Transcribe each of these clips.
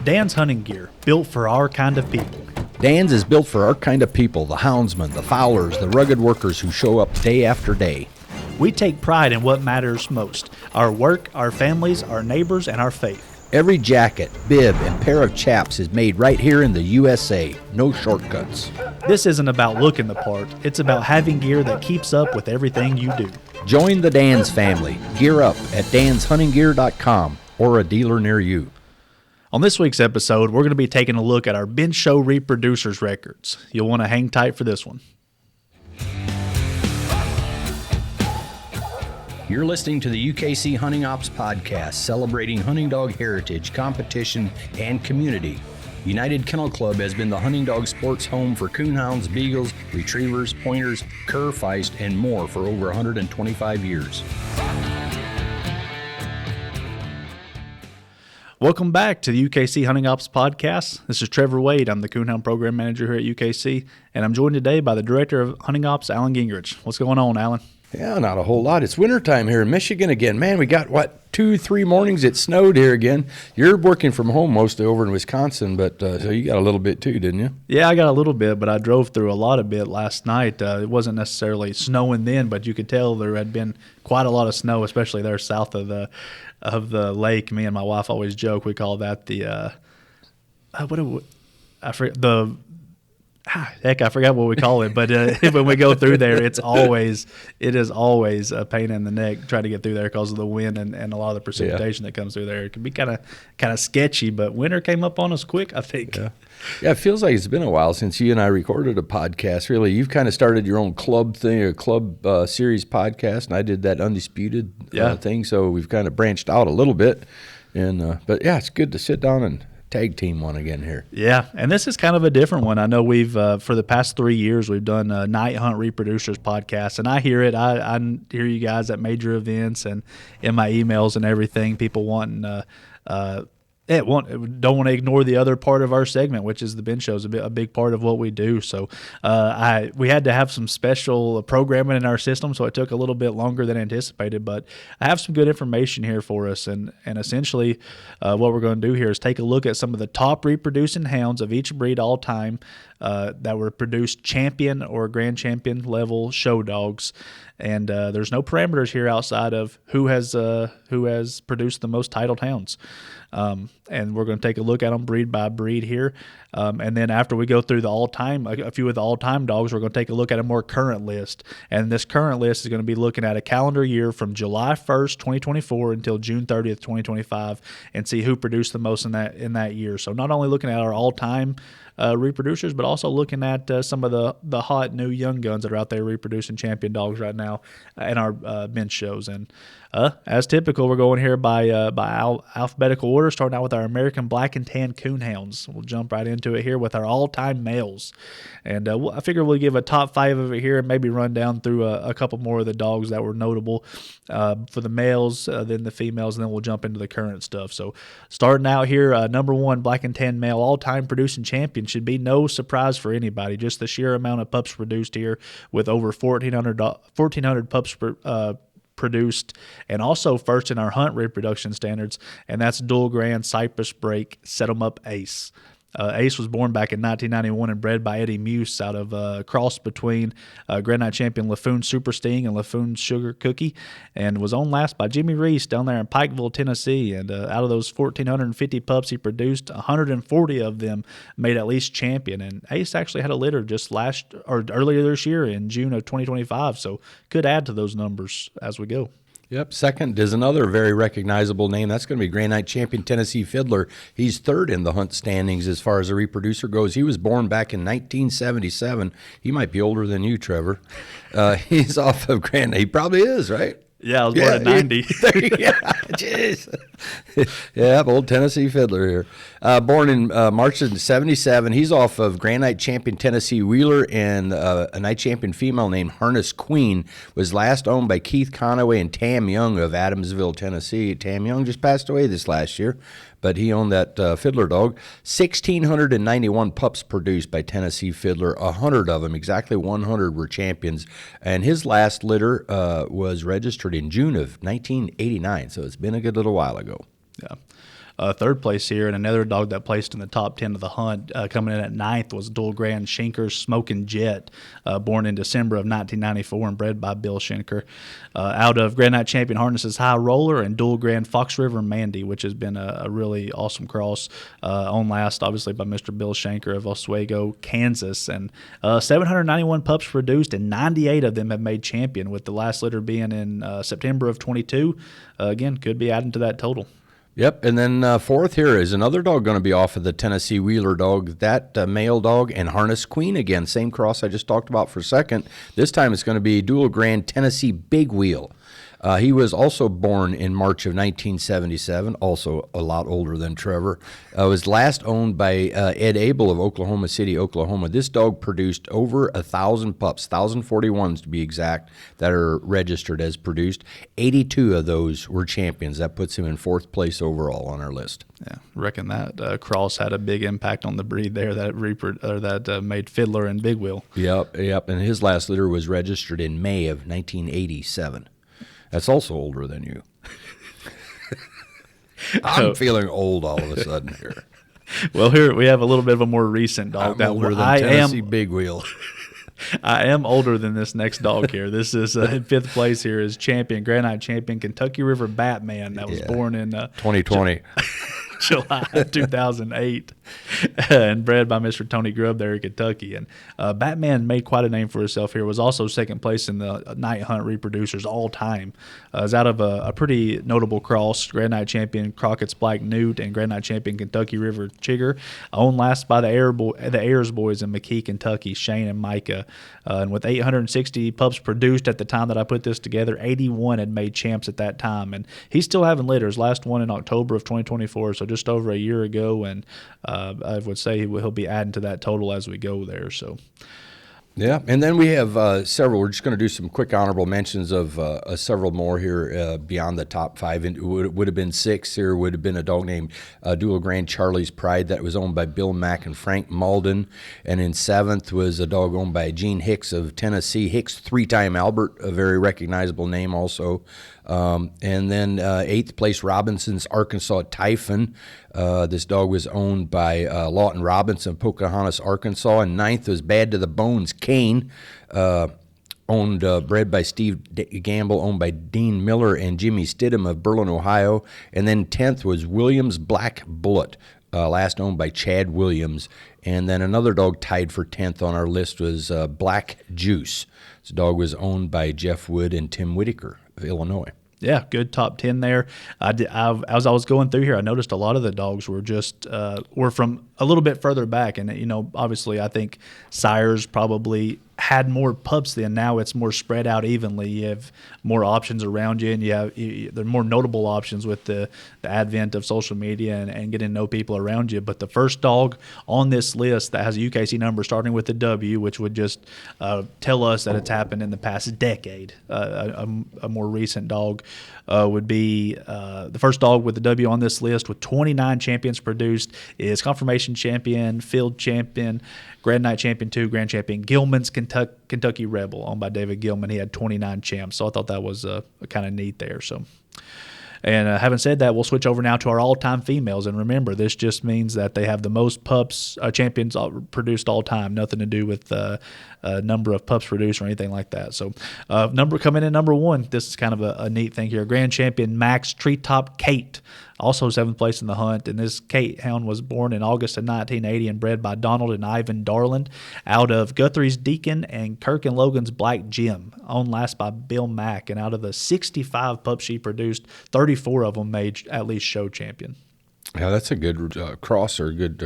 Dan's Hunting Gear, built for our kind of people. Dan's is built for our kind of people, the houndsmen, the fowlers, the rugged workers who show up day after day. We take pride in what matters most: our work, our families, our neighbors, and our faith. Every jacket, bib, and pair of chaps is made right here in the USA. No shortcuts. This isn't about looking the part. It's about having gear that keeps up with everything you do. Join the Dan's family. Gear up at danshuntinggear.com or a dealer near you. On this week's episode, we're going to be taking a look at our bench show reproducers records. You'll want to hang tight for this one. You're listening to the UKC Hunting Ops Podcast, celebrating hunting dog heritage, competition, and community. United Kennel Club has been the hunting dog sports home for coonhounds, beagles, retrievers, pointers, cur, feist, and more for over 125 years. Welcome back to the UKC Hunting Ops Podcast. This is Trevor Wade. I'm the Coonhound Program Manager here at UKC, and I'm joined today by the Director of Hunting Ops, Alan Gingrich. What's going on, Alan? Yeah, not a whole lot. It's wintertime here in Michigan again. Man, we got, 2-3 mornings it snowed here again. You're working from home mostly over in Wisconsin, but so you got a little bit too, didn't you? Yeah, I got a little bit, but I drove through a lot of it last night. It wasn't necessarily snowing then, but you could tell there had been quite a lot of snow, especially there south of the lake. Me and my wife always joke, we call that the I forgot what we call it, but when we go through there, it is always a pain in the neck trying to get through there because of the wind and a lot of the precipitation that comes through there. It can be kind of sketchy, but winter came up on us quick, I think. Yeah, it feels like it's been a while since you and I recorded a podcast. Really, you've kind of started your own club thing, or club series podcast, and I did that Undisputed thing, so we've kind of branched out a little bit. But yeah, it's good to sit down and tag team one again here. Yeah, and this is kind of a different one. I know we've for the past 3 years we've done Night Hunt Reproducers podcast, and I hear it. I hear you guys at major events and in my emails and everything. People wanting don't want to ignore the other part of our segment, which is the bench shows, a big part of what we do. So we had to have some special programming in our system, so it took a little bit longer than anticipated. But I have some good information here for us, and essentially what we're going to do here is take a look at some of the top reproducing hounds of each breed all time that were produced champion or grand champion level show dogs. And there's no parameters here outside of who has produced the most titled hounds. And we're going to take a look at them breed by breed here. And then after we go through the all-time, a few of the all-time dogs, we're going to take a look at a more current list. And this current list is going to be looking at a calendar year from July 1st, 2024 until June 30th, 2025, and see who produced the most in that year. So not only looking at our all-time reproducers, but also looking at some of the hot new young guns that are out there reproducing champion dogs right now in our bench shows. And as typical, we're going here by alphabetical order, starting out with our American Black and Tan Coonhounds. We'll jump right into it here with our all-time males. And I figure we'll give a top 5 of it here and maybe run down through a couple more of the dogs that were notable for the males, then the females, and then we'll jump into the current stuff. So starting out here, number 1 Black and Tan male all-time producing champion should be no surprise for anybody. Just the sheer amount of pups produced here with over 1,400 pups produced, and also first in our hunt reproduction standards, and that's dual grand Cypress break Set 'em Up Ace. Ace was born back in 1991 and bred by Eddie Muse out of a cross between Grand Night champion LaFoon Super Sting and LaFoon Sugar Cookie, and was owned last by Jimmy Reese down there in Pikeville, Tennessee. And out of those 1,450 pups he produced, 140 of them made at least champion. And Ace actually had a litter just earlier this year in June of 2025, so could add to those numbers as we go. Yep. Second is another very recognizable name. That's going to be Grand Night champion Tennessee Fiddler. He's third in the hunt standings as far as a reproducer goes. He was born back in 1977. He might be older than you, Trevor. He's off of Grand Night. He probably is, right? Yeah, I was born at 90. Yeah, jeez. Yeah, old Tennessee Fiddler here. Born in March of 77. He's off of Grand Night champion Tennessee Wheeler, and a night champion female named Harness Queen was last owned by Keith Conaway and Tam Young of Adamsville, Tennessee. Tam Young just passed away this last year, but he owned that Fiddler dog. 1,691 pups produced by Tennessee Fiddler. 100 of them, exactly 100, were champions. And his last litter was registered in June of 1989, so it's been a good little while ago. Yeah. third place here. And another dog that placed in the top 10 of the hunt, coming in at ninth, was Dual Grand Schenker's Smoking Jet, born in December of 1994 and bred by Bill Schenker. Out of Grand Night Champion Harness's High Roller and Dual Grand Fox River Mandy, which has been a really awesome cross, on last, obviously, by Mr. Bill Schenker of Oswego, Kansas. And 791 pups produced, and 98 of them have made champion, with the last litter being in September of 22. Again, could be adding to that total. Yep, and then fourth here is another dog going to be off of the Tennessee Wheeler dog, that male dog, and Harness Queen again, same cross I just talked about for a second. This time it's going to be Dual Grand Tennessee Big Wheel. He was also born in March of 1977, also a lot older than Trevor. Was last owned by Ed Abel of Oklahoma City, Oklahoma. This dog produced over 1,000 pups, 1,041s to be exact, that are registered as produced. 82 of those were champions. That puts him in fourth place overall on our list. Yeah, reckon that cross had a big impact on the breed there, that made Fiddler and Big Wheel. Yep, and his last litter was registered in May of 1987. That's also older than you. I'm feeling old all of a sudden here. Well, here we have a little bit of a more recent dog. I'm older than Tennessee Big Wheel. I am older than this next dog here. This is in fifth place here is Grand Night Champion Kentucky River Batman, that was born in 2020. July 2008 and bred by Mr. Tony Grubb there in Kentucky. And Batman made quite a name for himself here, was also second place in the night hunt reproducers all time. Is out of a pretty notable cross, Grand Night Champion Crockett's Black Newt and Grand Night Champion Kentucky River Chigger, owned last by the Ayers boys in McKee, Kentucky, Shane and Micah. And with 860 pups produced at the time that I put this together, 81 had made champs at that time. And he's still having litters. Last one in October of 2024, so just over a year ago. And I would say he'll be adding to that total as we go there. So. Yeah, and then we have several. We're just going to do some quick honorable mentions of several more here beyond the top five. It would have been six. Here would have been a dog named Dual Grand Charlie's Pride that was owned by Bill Mack and Frank Malden. And in seventh was a dog owned by Gene Hicks of Tennessee. Hicks, three-time Albert, a very recognizable name also. And then eighth place, Robinson's Arkansas Typhon. This dog was owned by Lawton Robinson, Pocahontas, Arkansas. And ninth was Bad to the Bones Kane, bred by Steve Gamble, owned by Dean Miller and Jimmy Stidham of Berlin, Ohio. And then 10th was Williams Black Bullet, last owned by Chad Williams. And then another dog tied for 10th on our list was Black Juice. This dog was owned by Jeff Wood and Tim Whitaker of Illinois. Yeah, good top 10 there. As I was going through here, I noticed a lot of the dogs were were from a little bit further back. And, obviously I think sires probably had more pups then. Now it's more spread out evenly. You have more options around you, and there are more notable options with the advent of social media and getting to know people around you. But the first dog on this list that has a UKC number starting with the W, which would just tell us that it's happened in the past decade, a more recent dog, would be the first dog with the W on this list with 29 champions produced is Confirmation Champion, Field Champion, Grand Night Champion 2, Grand Champion Gilman's Kentucky Rebel, owned by David Gilman. He had 29 champs, so I thought that was kind of neat there. So, and having said that, we'll switch over now to our all-time females. And remember, this just means that they have the most pups champions produced all time. Nothing to do with number of pups produced or anything like that. So, coming in number one. This is kind of a neat thing here. Grand Champion Max Treetop Kate, also seventh place in the hunt. And this Kate hound was born in August of 1980 and bred by Donald and Ivan Darland out of Guthrie's Deacon and Kirk and Logan's Black Jim, owned last by Bill Mack. And out of the 65 pups she produced, 34 of them made at least show champion. Yeah, that's a good cross or good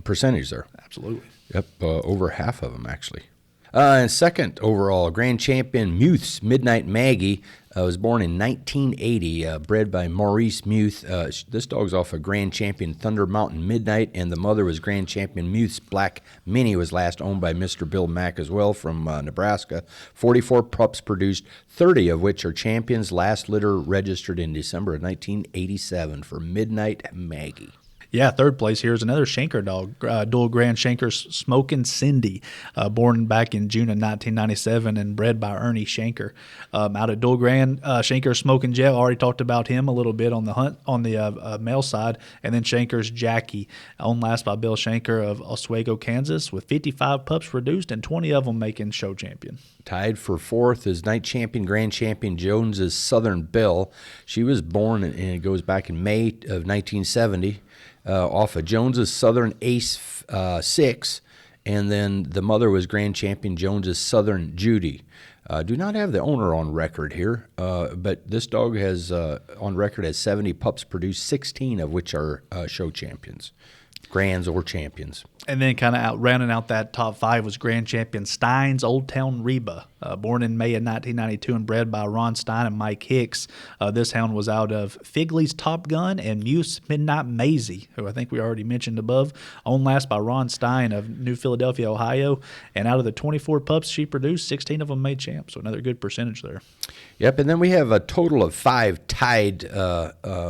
percentage there. Absolutely. Yep, over half of them actually. And second overall, Grand Champion Muth's Midnight Maggie was born in 1980, bred by Maurice Muth. This dog's off of Grand Champion Thunder Mountain Midnight, and the mother was Grand Champion Muth's Black Minnie, was last owned by Mr. Bill Mack as well from Nebraska. 44 pups produced, 30 of which are champions. Last litter registered in December of 1987 for Midnight Maggie. Yeah, third place here is another Shanker dog, dual Grand Shanker Smokin' Cindy, born back in June of 1997 and bred by Ernie Shanker. Out of dual Grand Shanker Smokin' Jet, already talked about him a little bit on the hunt on the male side, and then Shanker's Jackie, owned last by Bill Shanker of Oswego, Kansas, with 55 pups produced and 20 of them making show champion. Tied for fourth is night champion, grand champion Jones's Southern Belle. She was born, and it goes back in May of 1970, off of Jones's Southern Ace 6, and then the mother was grand champion Jones's Southern Judy. Do not have the owner on record here, but this dog has on record has 70 pups produced, 16 of which are show champions, grands or champions. And then kind of rounding out that top five was grand champion Stein's Old Town Reba, born in May of 1992 and bred by Ron Stein and Mike Hicks. This hound was out of Figley's Top Gun and Muse Midnight Maisie, who I think we already mentioned above, owned last by Ron Stein of New Philadelphia, Ohio. And out of the 24 pups she produced, 16 of them made champs, so another good percentage there. Yep, and then we have a total of 5 tied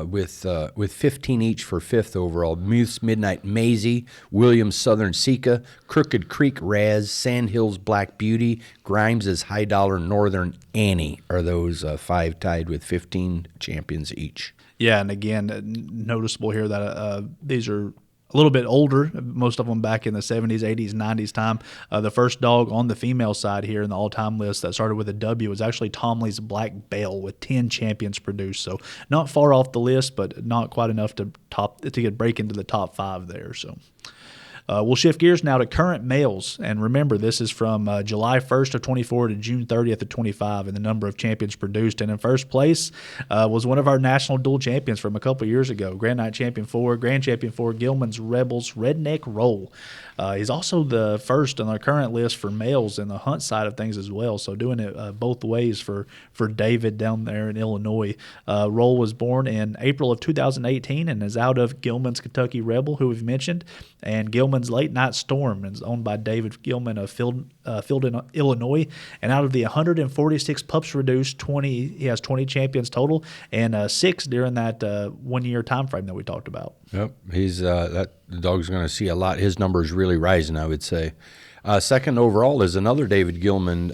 with 15 each for fifth overall. Muse Midnight Maisie, Williams Southern Sika, Crooked Creek Raz, Sandhills Black Beauty, Grimes' High Dollar Northern Annie are those 5 tied with 15 champions each. Yeah, and again, noticeable here that these are a little bit older, most of them back in the 70s, 80s, 90s time. The first dog on the female side here in the all-time list that started with a W was actually Tom Lee's Black Belle with 10 champions produced. So not far off the list, but not quite enough to break into the top 5 there. So we'll shift gears now to current males. And remember, this is from July 1st of 24 to June 30th of 25 and the number of champions produced. And in first place was one of our national dual champions from a couple years ago, Grand Night Champion 4, Grand Champion 4, Gilman's Rebels Redneck Roll. He's also the first on our current list for males in the hunt side of things as well, so doing it both ways for David down there in Illinois. Roll was born in April of 2018 and is out of Gilman's Kentucky Rebel, who we've mentioned, and Gilman's Late Night Storm is owned by David Gilman of Fielden, Illinois. And out of the 146 pups produced, he has 20 champions total, and 6 during that 1 year time frame that we talked about. Yep, he's the dog's going to see a lot. His number is really rising, I would say. Second overall is another David Gilman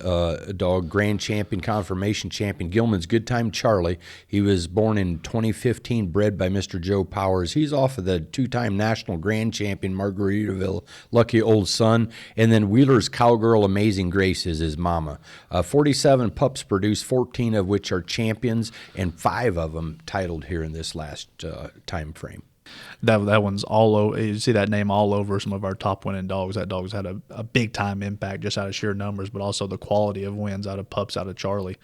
dog, Grand Champion, Confirmation Champion, Gilman's Good Time Charlie. He was born in 2015, bred by Mr. Joe Powers. He's off of the 2-time National Grand Champion, Margaritaville, Lucky Old Son, and then Wheeler's Cowgirl, Amazing Grace is his mama. 47 pups produced, 14 of which are champions, and 5 of them titled here in this last time frame. That one's all over. You see that name all over some of our top winning dogs. That dog's had a big time impact just out of sheer numbers, but also the quality of wins out of pups out of Charlie.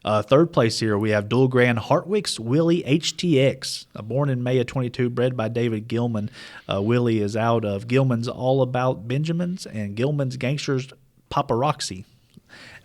Third place here, we have dual Grand Hartwick's Willie HTX, born in May of 22, bred by David Gilman. Willie is out of Gilman's All About Benjamins and Gilman's Gangsters Paparazzi.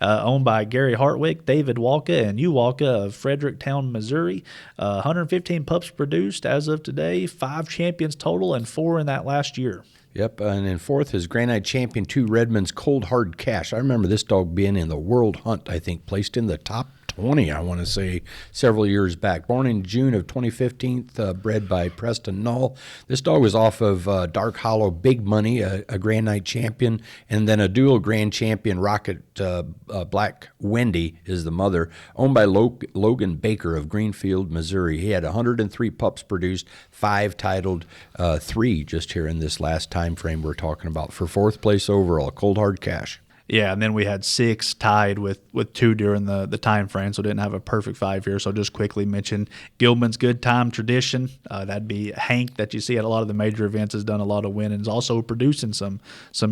Owned by Gary Hartwick, David Walker, and Hugh Walker of Fredericktown, Missouri. 115 pups produced as of today, 5 champions total, and 4 in that last year. Yep, and in fourth is Grand Night Champion 2, Redmond's Cold Hard Cash. I remember this dog being in the World Hunt, I think, placed in the top 20, I want to say, several years back. Born in June of 2015, bred by Preston Null. This dog was off of Dark Hollow Big Money, a Grand Night Champion, and then a dual Grand Champion, Rocket Black Wendy is the mother, owned by Logan Baker of Greenfield, Missouri. He had 103 pups produced, 5 titled, 3 just here in this last time frame we're talking about for fourth place overall, Cold Hard Cash. Yeah, and then we had 6 tied with 2 during the time frame, so didn't have a perfect 5 here. So just quickly mention Gilman's Good Time Tradition. That'd be Hank that you see at a lot of the major events, has done a lot of winnings, also producing some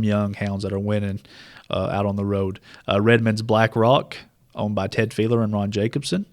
young hounds that are winning out on the road. Redmond's Black Rock, owned by Ted Feeler and Ron Jacobson.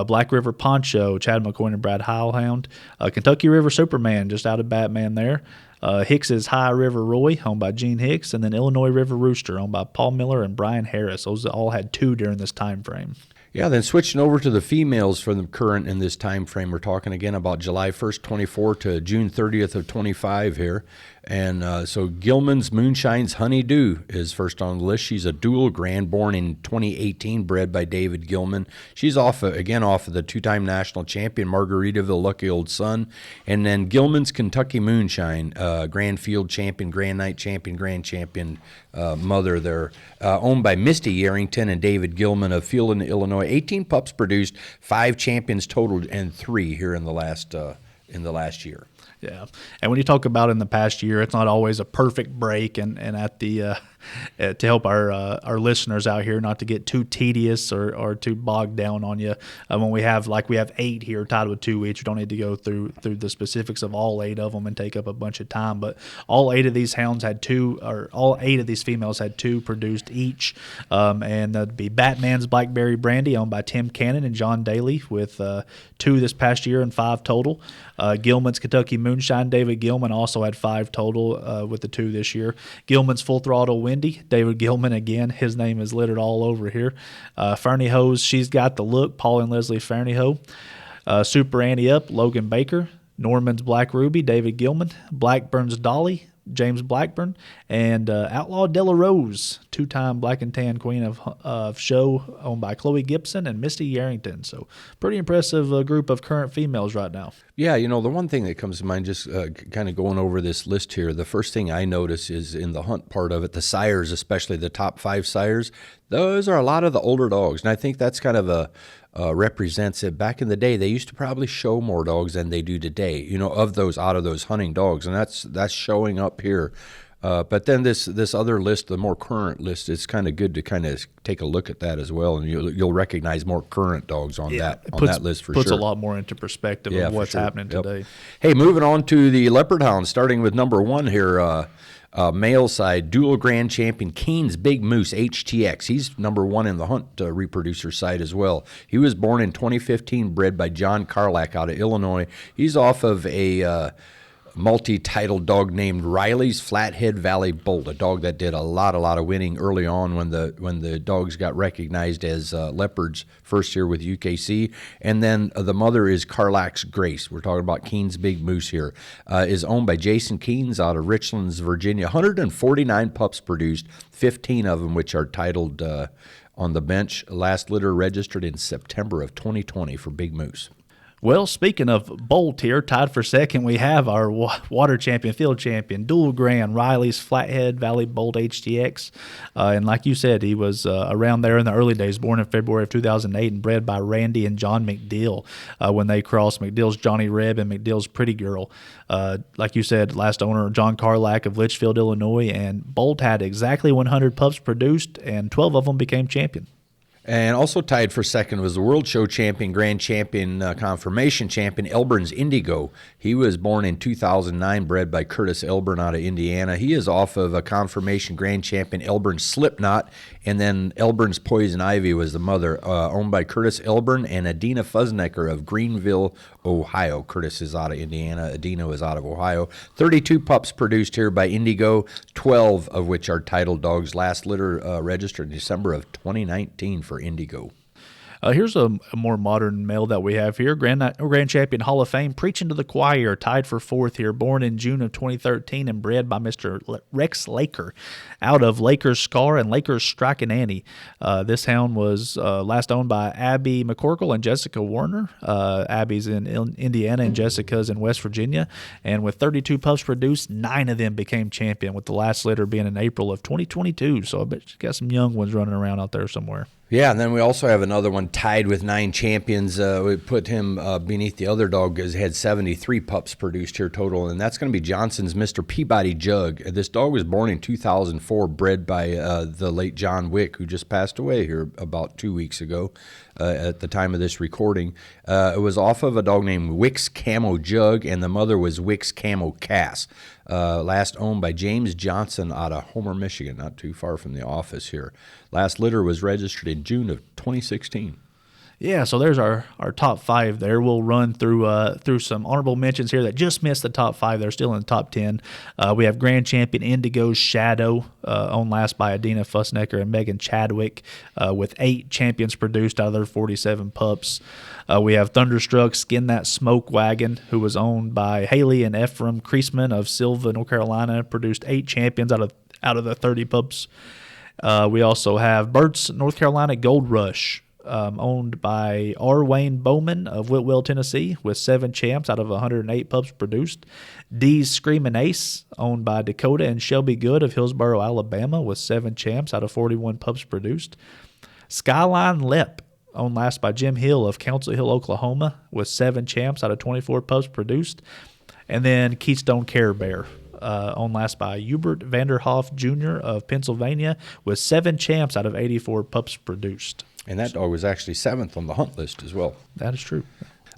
Black River Poncho, Chad McCoy and Brad Heilhound. Kentucky River Superman, just out of Batman there. Hicks's High River Roy, owned by Gene Hicks, and then Illinois River Rooster, owned by Paul Miller and Brian Harris. Those all had 2 during this time frame. Yeah, then switching over to the females for the current in this time frame, we're talking again about July 1st, 24 to June 30th of 25 here. And so Gilman's Moonshine's Honeydew is first on the list. She's a dual grand, born in 2018, bred by David Gilman. She's off of the two-time national champion Margaritaville Lucky Old Sun. And then Gilman's Kentucky Moonshine, Grand Field champion, Grand Night champion, Grand champion mother there, owned by Misty Yarrington and David Gilman of Fielding, Illinois. 18 pups produced, 5 champions totaled, and 3 here in the last year. Yeah, and when you talk about in the past year, it's not always a perfect break, and at the to help our listeners out here not to get too tedious or too bogged down on you. When we have 8 here tied with 2 each, we don't need to go through the specifics of all 8 of them and take up a bunch of time. But all 8 of these hounds had 2, or all 8 of these females had 2 produced each, and that'd be Batman's Blackberry Brandy, owned by Tim Cannon and John Daly, with 2 this past year and 5 total. Gilman's Kentucky Moonshine, David Gilman also had 5 total with the 2 this year. Gilman's Full Throttle Wendy, David Gilman again. His name is littered all over here. Fernie Ho's She's Got the Look, Paul and Leslie Fernie Ho. Super Annie Up, Logan Baker. Norman's Black Ruby, David Gilman. Blackburn's Dolly, James Blackburn. And Outlaw Della Rose, 2-time Black and Tan Queen of Show, owned by Chloe Gibson and Misty Yarrington. So pretty impressive group of current females right now. Yeah, the one thing that comes to mind, just kind of going over this list here, the first thing I notice is in the hunt part of it, the sires, especially the top 5 sires, those are a lot of the older dogs. And I think that's kind of represents it. Back in the day, they used to probably show more dogs than they do today, out of those hunting dogs. And that's showing up here. But then this other list, the more current list, it's kind of good to kind of take a look at that as well, and you'll recognize more current dogs on that list for sure. Puts a lot more into perspective of what's happening today. Hey, moving on to the Leopard Hound, starting with number 1 here, male side, dual grand champion Kane's Big Moose HTX. He's number 1 in the hunt reproducer side as well. He was born in 2015, bred by John Carlack out of Illinois. He's off of a multi-titled dog named Riley's Flathead Valley Bolt, a dog that did a lot of winning early on when the dogs got recognized as leopards first year with UKC. And then the mother is Carlack's Grace. We're talking about Keen's Big Moose here. Is owned by Jason Keynes out of Richlands, Virginia. 149 pups produced, 15 of them which are titled on the bench. Last litter registered in September of 2020 for Big Moose. Well, speaking of Bolt here, tied for second, we have our water champion, field champion, dual grand, Riley's Flathead Valley Bolt HTX. And like you said, he was around there in the early days, born in February of 2008 and bred by Randy and John McDill when they crossed McDill's Johnny Reb and McDill's Pretty Girl. Like you said, last owner, John Carlack of Litchfield, Illinois, and Bolt had exactly 100 pups produced, and 12 of them became champion. And also tied for second was the World Show champion, Grand Champion, Confirmation champion, Elburn's Indigo. He was born in 2009, bred by Curtis Elburn out of Indiana. He is off of a Confirmation Grand Champion, Elburn's Slipknot, and then Elburn's Poison Ivy was the mother, owned by Curtis Elburn and Adina Fuzznecker of Greenville, Ohio. Curtis is out of Indiana. Adina is out of Ohio. 32 pups produced here by Indigo, 12 of which are titled dogs. Last litter registered in December of 2019 for Indigo. Here's a more modern male that we have here. Grand Champion Hall of Fame, Preaching to the Choir, tied for 4th here. Born in June of 2013 and bred by Mr. Rex Laker out of Laker's Scar and Laker's Striking Annie. This hound was last owned by Abby McCorkle and Jessica Warner. Abby's in Indiana and Jessica's in West Virginia. And with 32 pups produced, 9 of them became champion, with the last litter being in April of 2022. So I bet you got some young ones running around out there somewhere. Yeah, and then we also have another one tied with 9 champions. We put him beneath the other dog, has had 73 pups produced here total, and that's going to be Johnson's Mr. Peabody Jug. This dog was born in 2004, bred by the late John Wick, who just passed away here about 2 weeks ago at the time of this recording. It was off of a dog named Wick's Camo Jug, and the mother was Wick's Camo Cass. Last owned by James Johnson out of Homer, Michigan, not too far from the office here. Last litter was registered in June of 2016. Yeah, so there's our top 5 there. We'll run through some honorable mentions here that just missed the top 5. They're still in the top 10. We have Grand Champion Indigo's Shadow, owned last by Adina Fussnecker and Megan Chadwick, with 8 champions produced out of their 47 pups. We have Thunderstruck Skin That Smoke Wagon, who was owned by Haley and Ephraim Kreisman of Silva, North Carolina, produced 8 champions out of the 30 pups. We also have Burt's North Carolina Gold Rush, owned by R. Wayne Bowman of Whitwell, Tennessee, with 7 champs out of 108 pups produced. D's Screamin' Ace, owned by Dakota and Shelby Good of Hillsboro, Alabama, with 7 champs out of 41 pups produced. Skyline Lep, owned last by Jim Hill of Council Hill, Oklahoma, with 7 champs out of 24 pups produced. And then Keystone Care Bear, owned last by Hubert Vanderhoff Jr. of Pennsylvania, with 7 champs out of 84 pups produced. And that dog was actually 7th on the hunt list as well. That is true.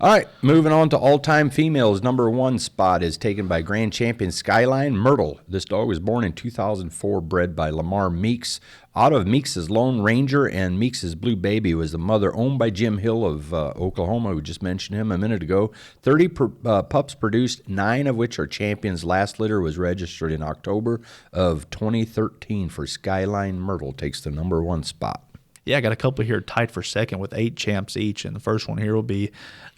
All right, moving on to all-time females. Number 1 spot is taken by Grand Champion Skyline Myrtle. This dog was born in 2004, bred by Lamar Meeks. Out of Meeks' Lone Ranger and Meeks' Blue Baby was the mother, owned by Jim Hill of Oklahoma. We just mentioned him a minute ago. 30 pups produced, 9 of which are champions. Last litter was registered in October of 2013 for Skyline Myrtle. Takes the number 1 spot. Yeah, I got a couple here tied for second with 8 champs each, and the first one here will be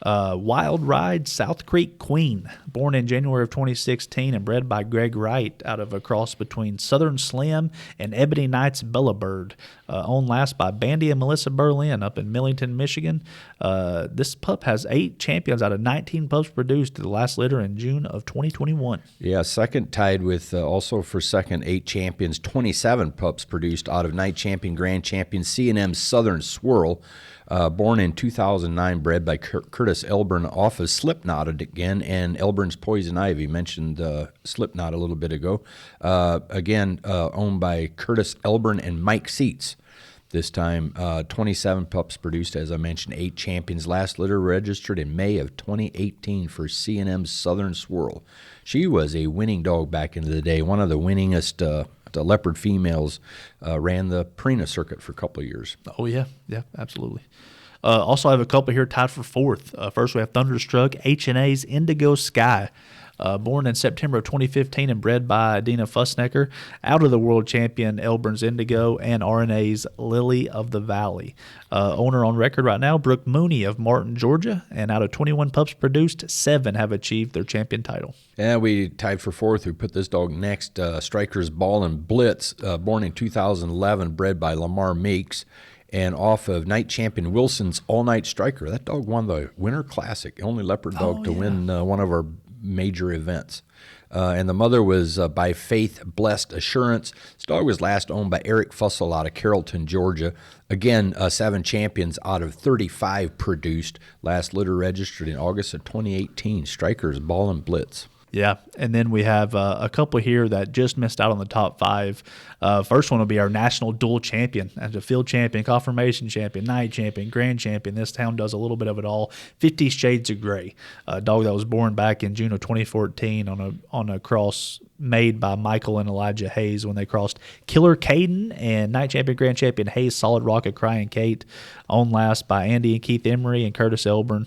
Wild Ride South Creek Queen, born in January of 2016 and bred by Greg Wright out of a cross between Southern Slim and Ebony Knights Bella Bird, owned last by Bandy and Melissa Berlin up in Millington, Michigan. This pup has 8 champions out of 19 pups produced to the last litter in June of 2021. Yeah, second tied with also for second 8 champions, 27 pups produced out of Night Champion, Grand Champion, C&M Southern Swirl. Born in 2009, bred by Curtis Elburn off of Slipknot again, and Elburn's Poison Ivy. Mentioned Slipknot a little bit ago. Again, owned by Curtis Elburn and Mike Seats. This time, 27 pups produced, as I mentioned, 8 champions. Last litter registered in May of 2018 for C&M Southern Swirl. She was a winning dog back in the day, one of the winningest the leopard females. Ran the Purina circuit for a couple of years. Oh, yeah, absolutely. Also, I have a couple here tied for 4th. First, we have Thunderstruck H&A's Indigo Sky, born in September of 2015 and bred by Adina Fussnecker, out of the world champion Elburn's Indigo and RNA's Lily of the Valley. Owner on record right now, Brooke Mooney of Martin, Georgia, and out of 21 pups produced, 7 have achieved their champion title. Yeah, we tied for 4th. We put this dog next, Striker's Ball and Blitz, born in 2011, bred by Lamar Meeks, and off of Night Champion Wilson's All Night Striker. That dog won the Winter Classic, the only leopard dog to win one of our major events. And the mother was by Faith Blessed Assurance. This dog was last owned by Eric Fussell out of Carrollton, Georgia. Again, 7 champions out of 35 produced. Last litter registered in August of 2018. Strikers, Ball and Blitz. Yeah, and then we have a couple here that just missed out on the top 5. First one will be our national dual champion, as a field champion, confirmation champion, night champion, grand champion. This town does a little bit of it all. 50 Shades of Gray, a dog that was born back in June of 2014 on a cross made by Michael and Elijah Hayes when they crossed Killer Caden and night champion, grand champion Hayes, Solid Rocket, Crying Kate, owned last by Andy and Keith Emery and Curtis Elburn.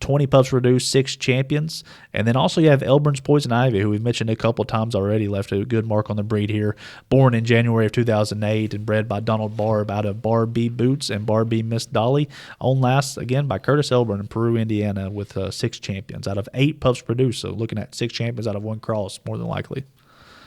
20 pups produced, 6 champions. And then also you have Elburn's Poison Ivy, who we've mentioned a couple times already, left a good mark on the breed here. Born in January of 2008 and bred by Donald Barb out of Barb B Boots and Barb B Miss Dolly. Owned last, again, by Curtis Elburn in Peru, Indiana, with 6 champions out of 8 pups produced. So looking at 6 champions out of 1 cross, more than likely.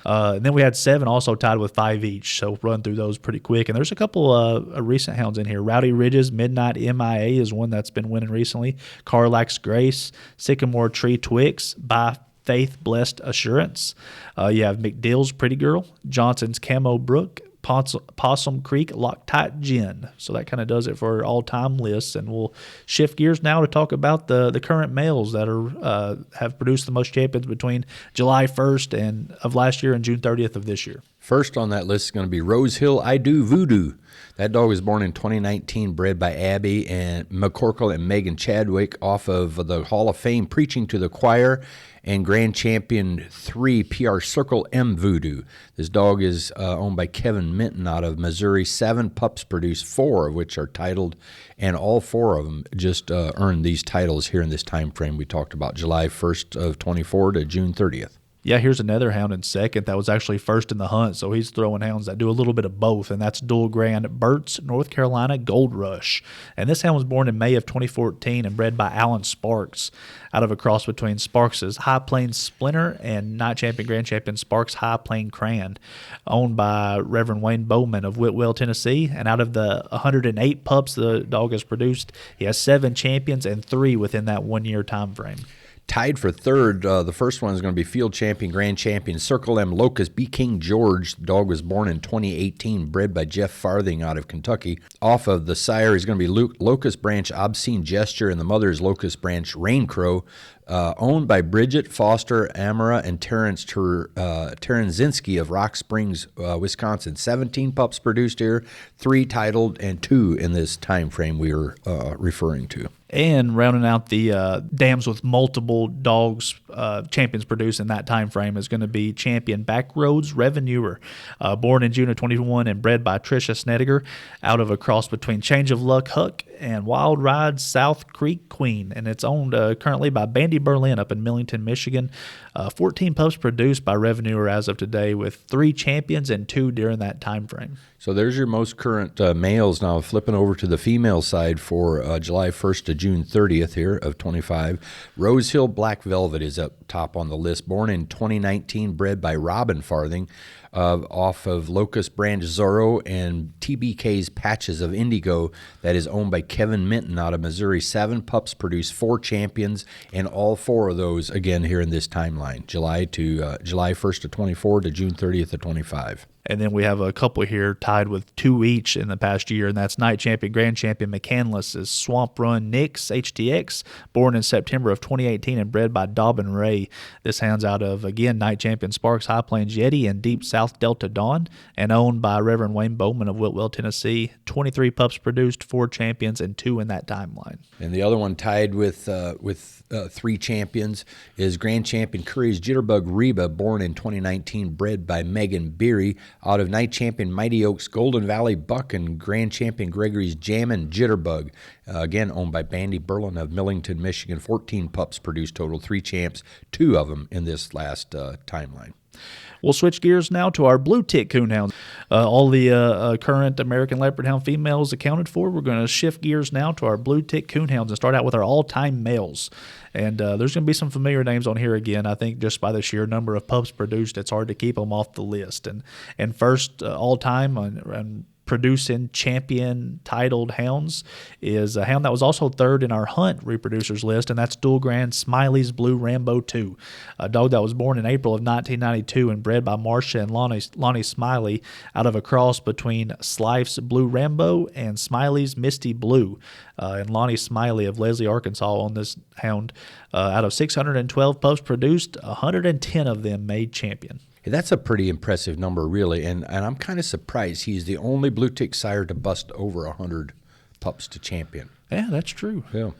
And then we had 7 also tied with 5 each, so run through those pretty quick. And there's a couple recent hounds in here. Rowdy Ridges, Midnight MIA is one that's been winning recently. Carlax Grace, Sycamore Tree Twix, by Faith Blessed Assurance. You have McDill's Pretty Girl, Johnson's Camo Brook, Possum Creek Loctite Gin. So that kind of does it for our all-time lists, and we'll shift gears now to talk about the current males that are have produced the most champions between July 1st of last year and June 30th of this year. First on that list is going to be Rose Hill I Do Voodoo. That dog was born in 2019, bred by Abby and McCorkle and Megan Chadwick off of the Hall of Fame Preaching to the Choir and Grand Champion 3 PR Circle M Voodoo. This dog is owned by Kevin Minton out of Missouri. 7 pups produced, 4 of which are titled, and all 4 of them just earned these titles here in this time frame we talked about, July 1st of 24 to June 30th. Yeah, here's another hound in second that was actually first in the hunt, so he's throwing hounds that do a little bit of both, and that's Dual Grand Burt's North Carolina Gold Rush. And this hound was born in May of 2014 and bred by Alan Sparks out of a cross between Sparks' High Plains Splinter and Night Champion Grand Champion Sparks High Plain Cran, owned by Reverend Wayne Bowman of Whitwell, Tennessee. And out of the 108 pups the dog has produced, he has 7 champions and 3 within that 1-year time frame. Tied for third, the first one is going to be Field Champion, Grand Champion, Circle M Locust B. King George. The dog was born in 2018, bred by Jeff Farthing out of Kentucky. Off of the sire is going to be Locust Branch Obscene Gesture, and the mother is Locust Branch Rain Crow. Owned by Bridget Foster Amara and Terrence Terenzinski of Rock Springs, Wisconsin. 17 pups produced here, 3 titled, and 2 in this time frame we are referring to. And rounding out the dams with multiple dogs champions produced in that time frame is going to be Champion Backroads Revenuer, born in June of 21 and bred by Tricia Snediger out of a cross between Change of Luck Huck and Wild Ride South Creek Queen. And it's owned currently by Bandy Berlin up in Millington, Michigan. 14 pups produced by Revenuer as of today, with 3 champions and 2 during that time frame. So there's your most current males. Now flipping over to the female side for July 1st to June 30th here of 25. Rose Hill Black Velvet is up top on the list. Born in 2019, bred by Robin Farthing off of Locust Branch Zorro and TBK's Patches of Indigo, that is owned by Kevin Minton out of Missouri. 7 pups produced, 4 champions, and all 4 of those again here in this timeline, July 1st to 24 to June 30th to 25. And then we have a couple here tied with 2 each in the past year, and that's Night Champion, Grand Champion McCandless' Swamp Run Nix HTX, born in September of 2018 and bred by Dobbin Ray. This hound's out of, again, Night Champion Sparks High Plains Yeti and Deep South Delta Dawn, and owned by Reverend Wayne Bowman of Whitwell, Tennessee. 23 pups produced, 4 champions, and 2 in that timeline. And the other one tied with 3 champions is Grand Champion Curry's Jitterbug Reba, born in 2019, bred by Megan Beery out of Night Champion Mighty Oaks Golden Valley Buck and Grand Champion Gregory's Jammin' Jitterbug, again owned by Bandy Berlin of Millington, Michigan. 14 pups produced total, 3 champs, 2 of them in this last timeline. We'll switch gears now to our blue tick coonhounds. All the current American Leopard Hound females accounted for. We're going to shift gears now to our blue tick coonhounds and start out with our all-time males. And there's going to be some familiar names on here again. I think just by the sheer number of pups produced, it's hard to keep them off the list. And first all-time on producing champion titled hounds is a hound that was also third in our hunt reproducers list, and that's Dual Grand Smiley's Blue Rambo 2, a dog that was born in April of 1992 and bred by Marcia and Lonnie Smiley out of a cross between Slife's Blue Rambo and Smiley's Misty Blue. And Lonnie Smiley of Leslie, Arkansas on this hound. Out of 612 pups produced, 110 of them made champion. That's a pretty impressive number, really, and I'm kind of surprised he's the only blue tick sire to bust over 100 pups to champion. Yeah, that's true. Yeah.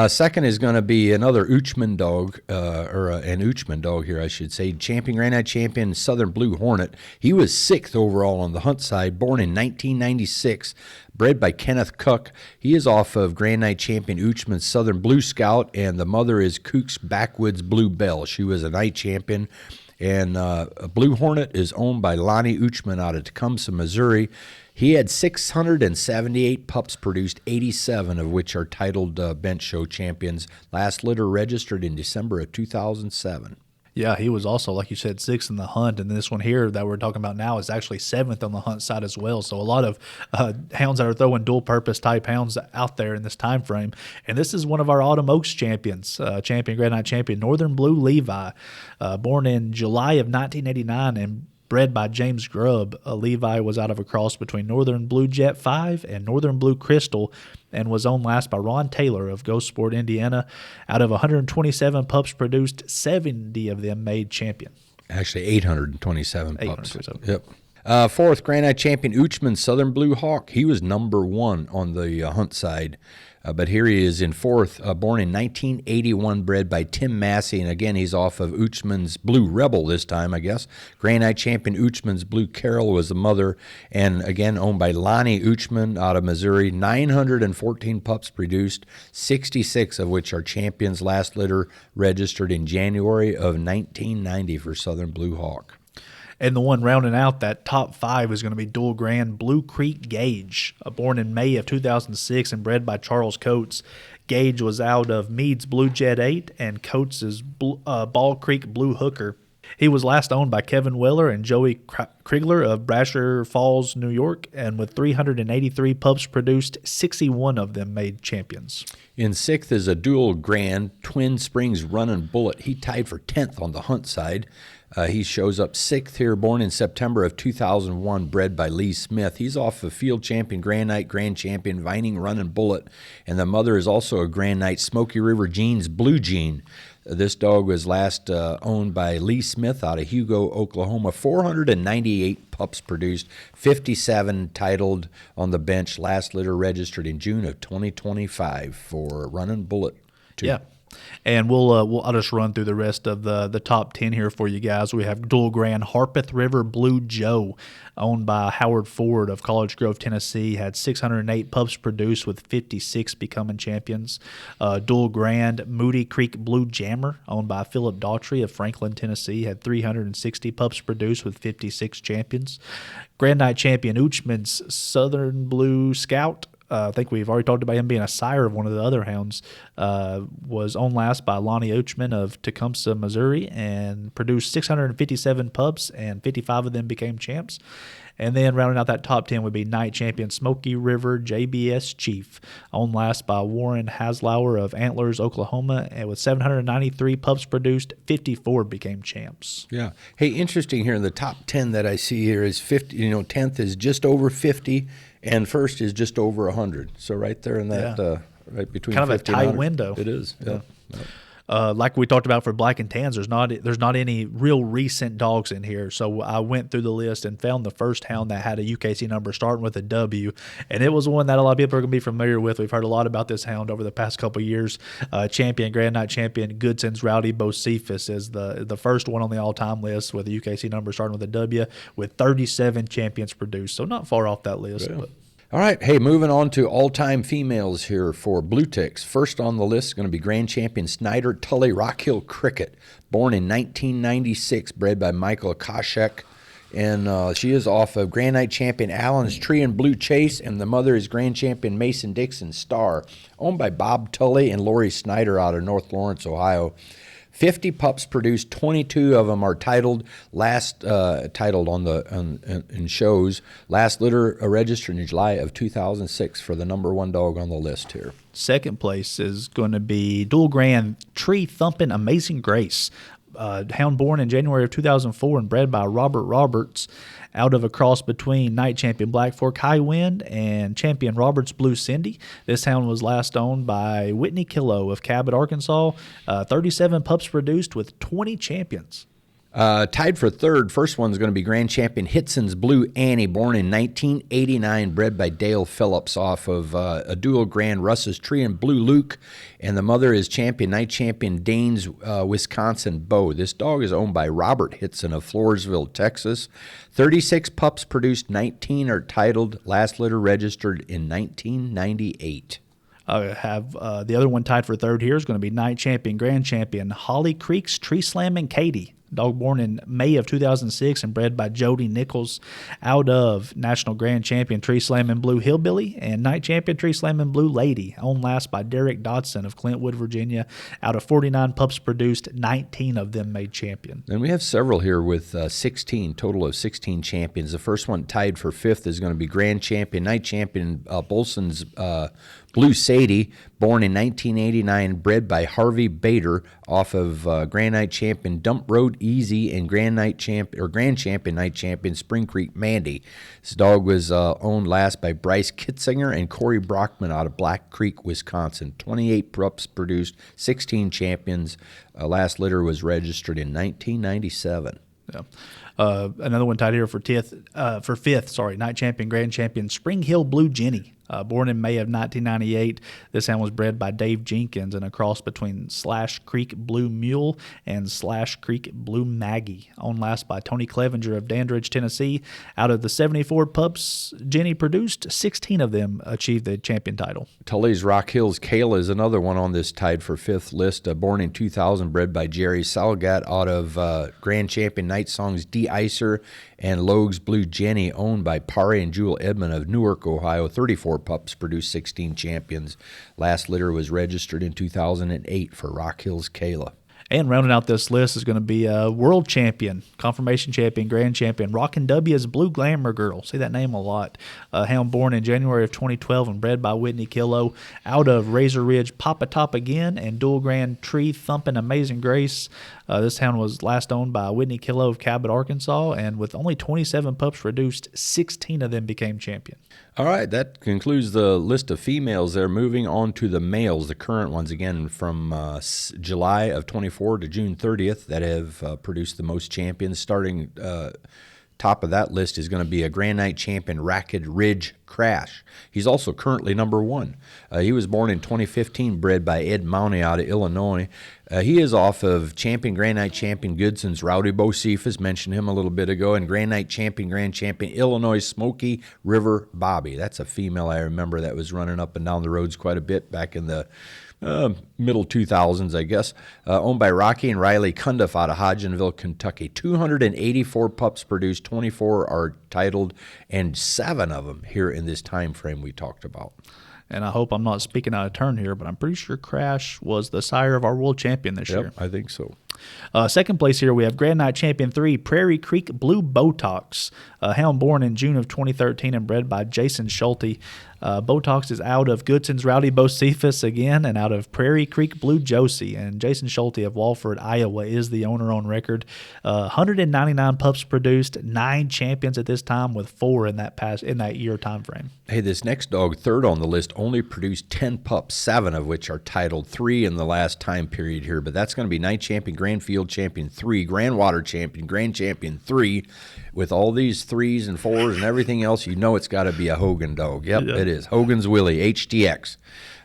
Second is going to be another Uchman dog, or an Uchman dog here, I should say. Champion, Grand Night Champion, Southern Blue Hornet. He was 6th overall on the hunt side, born in 1996, bred by Kenneth Cook. He is off of Grand Night Champion Uchman's Southern Blue Scout, and the mother is Kook's Backwoods Blue Bell. She was a night champion. And Blue Hornet is owned by Lonnie Uchman out of Tecumseh, Missouri. He had 678 pups produced, 87 of which are titled bench show champions. Last litter registered in December of 2007. Yeah, he was also, like you said, 6th in the hunt, and this one here that we're talking about now is actually 7th on the hunt side as well. So a lot of hounds that are throwing dual-purpose type hounds out there in this time frame. And this is one of our Autumn Oaks champions, champion, Grand Night Champion, Northern Blue Levi, born in July of 1989 and bred by James Grubb. Levi was out of a cross between Northern Blue Jet 5 and Northern Blue Crystal, and was owned last by Ron Taylor of Ghost Sport, Indiana. Out of 127 pups produced, 70 of them made champion. Actually, 827 pups. 827. Yep. Fourth, Grand Night champion Uchman Southern Blue Hawk. He was number 1 on the hunt side. But here he is in fourth, born in 1981, bred by Tim Massey. And again, he's off of Uchman's Blue Rebel this time, I guess. Grand Night champion Uchman's Blue Carol was the mother. And again, owned by Lonnie Uchman out of Missouri. 914 pups produced, 66 of which are champions. Last litter registered in January of 1990 for Southern Blue Hawk. And the one rounding out that top 5 is going to be Dual Grand Blue Creek Gage, born in May of 2006 and bred by Charles Coates. Gage was out of Meade's Blue Jet 8 and Coates' Ball Creek Blue Hooker. He was last owned by Kevin Weller and Joey Krigler of Brasher Falls, New York, and with 383 pups produced, 61 of them made champions. In sixth is a Dual Grand Twin Springs Running Bullet. He tied for 10th on the hunt side. He shows up 6th here, born in September of 2001, bred by Lee Smith. He's off of field champion, Grand Night, Grand Champion, Vining Running Bullet, and the mother is also a Grand Night, Smoky River Jeans Blue Jean. This dog was last owned by Lee Smith out of Hugo, Oklahoma. 498 pups produced, 57 titled on the bench. Last litter registered in June of 2025 for Running Bullet 2. Yeah. And I'll just run through the rest of the top 10 here for you guys. We have Dual Grand Harpeth River Blue Joe, owned by Howard Ford of College Grove, Tennessee. Had 608 pups produced with 56 becoming champions. Dual Grand Moody Creek Blue Jammer, owned by Philip Daughtry of Franklin, Tennessee. Had 360 pups produced with 56 champions. Grand Night champion Uchman's Southern Blue Scout, I think we've already talked about him being a sire of one of the other hounds, was owned last by Lonnie Uchman of Tecumseh, Missouri, and produced 657 pups, and 55 of them became champs. And then rounding out that top 10 would be Night champion Smoky River JBS Chief, owned last by Warren Haslauer of Antlers, Oklahoma, and with 793 pups produced, 54 became champs. Yeah. Hey, interesting here in the top 10 that I see here is 50. 10th is just over 50. And first is just over 100. So right there in that, right between kind of 50 a tight and 100. window. It is, yeah. Like we talked about for Black and Tans, there's not any real recent dogs in here. So I went through the list and found the first hound that had a UKC number starting with a W, and it was one that a lot of people are going to be familiar with. We've heard a lot about this hound over the past couple of years. Champion, Grand Night champion, Goodson's Rowdy Bocephus is the first one on the all-time list with a UKC number starting with a W, with 37 champions produced. So not far off that list. Yeah. But. All right, hey, moving on to all-time females here for Blue Ticks. First on the list is going to be Grand Champion Snyder Tully Rock Hill Cricket, born in 1996, bred by Michael Koshek. And she is off of Grand Night champion Allen's Tree and Blue Chase, and the mother is Grand Champion Mason Dixon Star, owned by Bob Tully and Lori Snyder out of North Lawrence, Ohio. 50 pups produced, 22 of them are titled. Titled in shows. Last litter registered in July of 2006 for the number 1 dog on the list here. Second place is going to be Dual Grand Tree Thumping Amazing Grace. Hound born in January of 2004 and bred by Robert Roberts out of a cross between Night Champion Black Fork High Wind and Champion Roberts Blue Cindy. This hound was last owned by Whitney Killow of Cabot, Arkansas. 37 pups produced with 20 champions. Tied for third, first one's going to be Grand Champion Hitson's Blue Annie, born in 1989, bred by Dale Phillips off of a Dual Grand Russ's Tree and Blue Luke, and the mother is Night Champion Danes, Wisconsin Bow. This dog is owned by Robert Hitson of Floresville, Texas. 36 pups produced, 19 are titled. Last litter registered in 1998. I have the other one tied for third here is going to be Night Champion Grand Champion Holly Creek's Tree Slamming Katie. Dog born in May of 2006 and bred by Jody Nichols out of National Grand Champion Tree Slamming Blue Hillbilly and Night Champion Tree Slamming Blue Lady, owned last by Derek Dodson of Clintwood, Virginia. Out of 49 pups produced, 19 of them made champion. And we have several here with 16, total of 16 champions. The first one tied for fifth is going to be Grand Champion, Night Champion Bolson's Blue Sadie, born in 1989, bred by Harvey Bader off of Grand Night Champion Dump Road Easy and Grand Champion Night Champion Spring Creek Mandy. This dog was owned last by Bryce Kitzinger and Corey Brockman out of Black Creek, Wisconsin. 28 pups produced, 16 champions. Last litter was registered in 1997. Yeah. Another one tied here for fifth. Night champion, grand champion, Spring Hill Blue Jenny. Born in May of 1998, this hound was bred by Dave Jenkins in a cross between Slash Creek Blue Mule and Slash Creek Blue Maggie. Owned last by Tony Clevenger of Dandridge, Tennessee. Out of the 74 pups Jenny produced, 16 of them achieved the champion title. Tully's Rock Hills Kayla is another one on this tied for fifth list. Born in 2000, bred by Jerry Salgat out of Grand Champion Night Songs De-Icer and Logue's Blue Jenny, owned by Pare and Jewel Edmond of Newark, Ohio. 34 pups produced 16 champions. Last litter was registered in 2008 for Rock Hills Kayla. And rounding out this list is going to be a world champion, confirmation champion, grand champion, Rockin' W's Blue Glamour Girl. See that name a lot. A hound born in January of 2012 and bred by Whitney Killow out of Razor Ridge Papa Top Again and Dual Grand Tree Thumping Amazing Grace. This hound was last owned by Whitney Killow of Cabot, Arkansas, and with only 27 pups reduced, 16 of them became champion. All right, that concludes the list of females there. Moving on to the males, the current ones, again, from July of 24 to June 30th that have produced the most champions. Starting top of that list is going to be a Grand Night champion, Racket Ridge Crash. He's also currently number one. He was born in 2015, bred by Ed Mounty out of Illinois. He is off of champion, Grand Night champion Goodson's Rowdy Bocephus, mentioned him a little bit ago, and Grand Night champion, Grand champion Illinois Smoky River Bobby. That's a female I remember that was running up and down the roads quite a bit back in the middle 2000s, I guess. Owned by Rocky and Riley Cundiff out of Hodgenville, Kentucky. 284 pups produced, 24 are titled, and 7 of them here in this time frame we talked about. And I hope I'm not speaking out of turn here, but I'm pretty sure Crash was the sire of our world champion this year. I think so. Second place here, we have Grand Night Champion 3, Prairie Creek Blue Botox. A hound born in June of 2013 and bred by Jason Schulte. Botox is out of Goodson's Rowdy Bocephus again and out of Prairie Creek Blue Josie. And Jason Schulte of Walford, Iowa is the owner on record. 199 pups produced, 9 champions at this time with 4 in that year time frame. Hey, this next dog, third on the list, only produced 10 pups, 7 of which are titled, 3 in the last time period here. But that's going to be Night Champion, Grand Field Champion 3, Grand Water Champion, Grand Champion 3. With all these 3s and 4s and everything else, you know it's got to be a Hogan dog. Yep, it is. Hogan's Willie, HTX.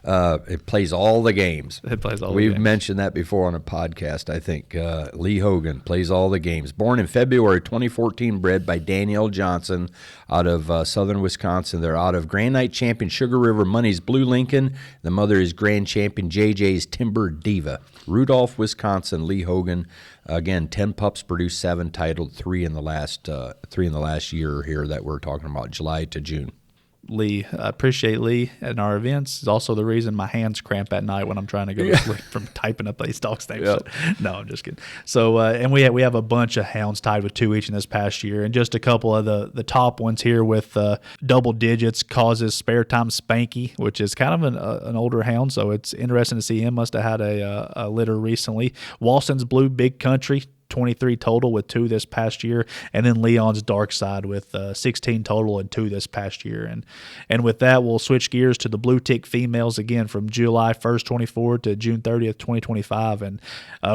It plays all the games. It plays all the games. We've mentioned that before on a podcast, I think. Lee Hogan plays all the games. Born in February 2014, bred by Danielle Johnson out of southern Wisconsin. They're out of Grand Night Champion Sugar River Money's Blue Lincoln. The mother is Grand Champion JJ's Timber Diva. Rudolph, Wisconsin, Lee Hogan. Again, 10 pups produced, 7 titled, 3 in the last year here that we're talking about, July to June. Lee, I appreciate Lee at our events. It's also the reason my hands cramp at night when I'm trying to go to sleep from typing up these dogs' names. Yep. No, I'm just kidding. So, and we have a bunch of hounds tied with 2 each in this past year, and just a couple of the top ones here with double digits. Causes Spare Time Spanky, which is kind of an older hound, so it's interesting to see him. Must have had a litter recently. Walson's Blue Big Country, 23 total with 2 this past year, and then Leon's Dark Side with 16 total and 2 this past year. And with that, we'll switch gears to the Blue Tick females again from July 1st, 24 to June 30th, 2025. And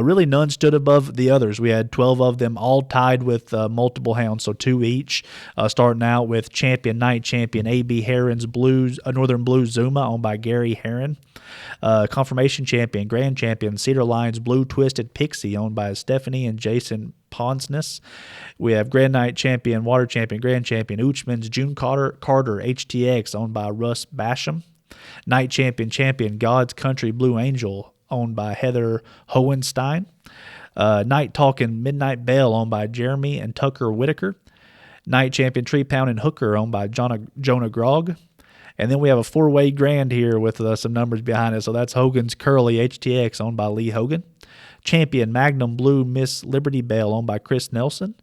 really none stood above the others. We had 12 of them all tied with multiple hounds, so 2 each. Starting out with Champion Night Champion A.B. Heron's Northern Blue Zuma, owned by Gary Heron. Confirmation Champion, Grand Champion Cedar Lions Blue Twisted Pixie, owned by Stephanie and Jason Ponsness. We have Grand Night Champion, Water Champion, Grand Champion Uchman's June Carter HTX, owned by Russ Basham. Night Champion God's Country Blue Angel, owned by Heather Hohenstein. Night Talking Midnight Bell, owned by Jeremy and Tucker Whitaker. Night Champion Tree Pounding Hooker, owned by Jonah Grogg. And then we have a 4-way grand here with some numbers behind it. So that's Hogan's Curly HTX, owned by Lee Hogan. Champion Magnum Blue Miss Liberty Bell, owned by Chris Nelson.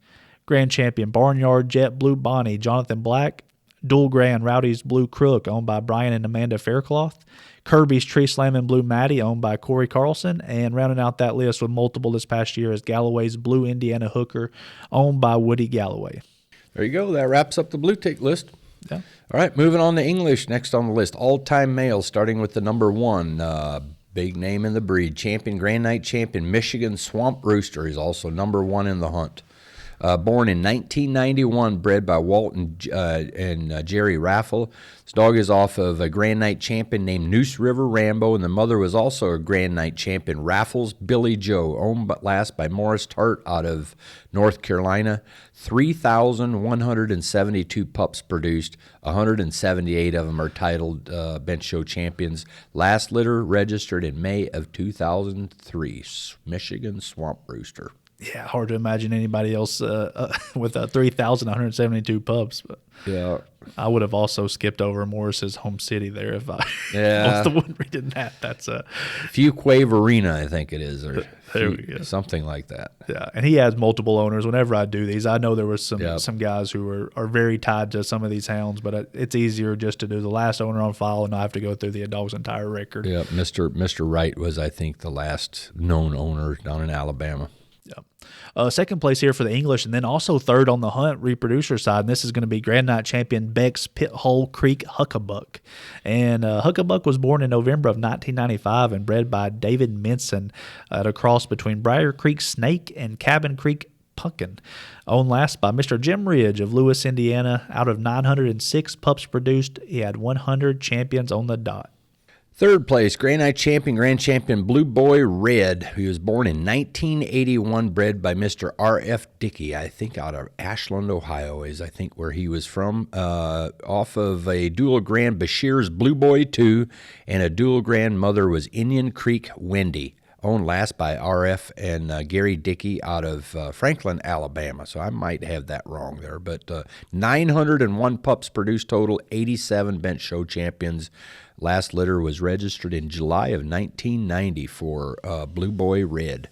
Grand Champion Barnyard Jet Blue Bonnie, Jonathan Black. Dual Grand Rowdy's Blue Crook, owned by Brian and Amanda Faircloth. Kirby's Tree Slamming Blue Maddie, owned by Corey Carlson. And rounding out that list with multiple this past year is Galloway's Blue Indiana Hooker, owned by Woody Galloway. There you go. That wraps up the Blue Tick list. Yeah. All right, moving on to English. Next on the list, all-time males, starting with the number 1. Big name in the breed. Champion, Grand Night Champion, Michigan Swamp Rooster. He's also number 1 in the hunt. Born in 1991, bred by Walt and Jerry Raffle. This dog is off of a Grand Night champion named Noose River Rambo, and the mother was also a Grand Night champion, Raffles Billy Joe, owned last by Morris Tart out of North Carolina. 3,172 pups produced. 178 of them are titled bench show champions. Last litter registered in May of 2003. Michigan Swamp Rooster. Yeah, hard to imagine anybody else with 3,172 pups. But yeah, I would have also skipped over Morris's home city there if I was the one reading that. That's Fuquay Verena, I think it is, or there we go. Something like that. Yeah, and he has multiple owners. Whenever I do these, I know there was some guys who are very tied to some of these hounds, but it's easier just to do the last owner on file and not have to go through the dog's entire record. Yeah, Mr. Wright was, I think, the last known owner down in Alabama. Yeah. Second place here for the English, and then also third on the Hunt reproducer side. And this is going to be Grand Night champion Beck's Pit Hole Creek Huckabuck. And Huckabuck was born in November of 1995 and bred by David Minson at a cross between Briar Creek Snake and Cabin Creek Pumpkin. Owned last by Mr. Jim Ridge of Lewis, Indiana. Out of 906 pups produced, he had 100 champions on the dot. Third place, Grand Night champion, Grand Champion Blue Boy Red, who was born in 1981, bred by Mr. R.F. Dickey, I think out of Ashland, Ohio, is I think where he was from, off of a dual grand Bashir's Blue Boy 2, and a dual grand mother was Indian Creek Wendy, owned last by R.F. and Gary Dickey out of Franklin, Alabama. So I might have that wrong there. But 901 pups produced total, 87 bench show champions. Last litter was registered in July of 1990 for Blue Boy Red.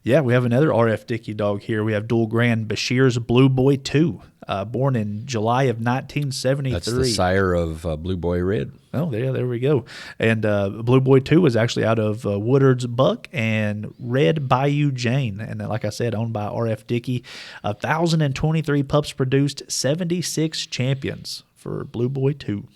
Yeah, we have another R.F. Dickey dog here. We have dual grand Bashir's Blue Boy 2, born in July of 1973. That's the sire of Blue Boy Red. Oh, there we go. And Blue Boy 2 was actually out of Woodard's Buck and Red Bayou Jane. And like I said, owned by R.F. Dickey. 1,023 pups produced, 76 champions for Blue Boy 2.